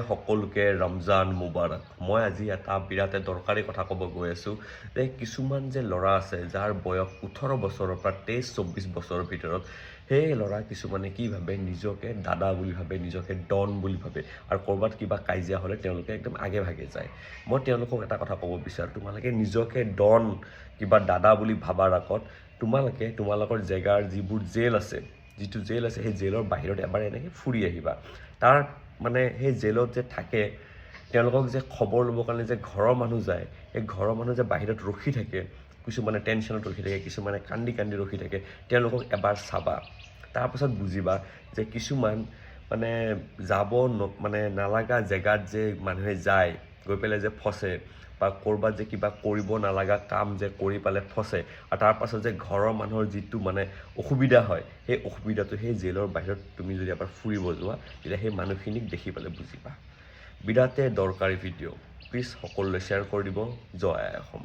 সকলোকে ৰমজান মুবাৰক। মই আজি এটা বিৰাটে দৰকাৰী কথা ক'ব গৈ আছোঁ যে কিছুমান যে ল'ৰা আছে যাৰ বয়স 18 বছৰৰ পৰা 23-24 বছৰৰ ভিতৰত সেই ল'ৰা কিছুমানে কি ভাবে নিজকে দাদা বুলি ভাবে, নিজকে ডন বুলি ভাবে আৰু ক'ৰবাত কিবা কাজিয়া হ'লে তেওঁলোকে একদম আগে ভাগে যায়। মই তেওঁলোকক এটা কথা ক'ব বিচাৰোঁ, তোমালোকে নিজকে ডন কিবা দাদা বুলি ভাবাৰ আগত তোমালোকৰ জেগাৰ যিবোৰ জেল আছে, যিটো জেল আছে সেই জেলৰ বাহিৰত এবাৰ এনেকৈ ফুৰি আহিবা। তাৰ মানে সেই জেলত যে থাকে তেওঁলোকক যে খবৰ ল'বৰ কাৰণে যে ঘৰৰ মানুহ যায়, এই ঘৰৰ মানুহ যে বাহিৰত ৰখি থাকে, কিছুমানে টেনশ্যনত ৰখি থাকে, কিছুমানে কান্দি ৰখি থাকে, তেওঁলোকক এবাৰ চাবা। তাৰপাছত বুজিবা যে কিছুমান মানে যাব মানে নালাগা জেগাত যে মানুহে যায়, গৈ পেলাই যে ফচে বা ক'ৰবাত যে কিবা কৰিব নালাগা কাম যে কৰি পালে ফচে আৰু তাৰপাছত যে ঘৰৰ মানুহৰ যিটো মানে অসুবিধা হয়, সেই অসুবিধাটো সেই জেলৰ বাহিৰত তুমি যদি এবাৰ ফুৰিব যোৱা তেতিয়া সেই মানুহখিনিক দেখি পালে বুজিবা। বিৰাটে দৰকাৰী ভিডিঅ', প্লিজ সকলোৱে শ্বেয়াৰ কৰি দিব। জয় আই অসম।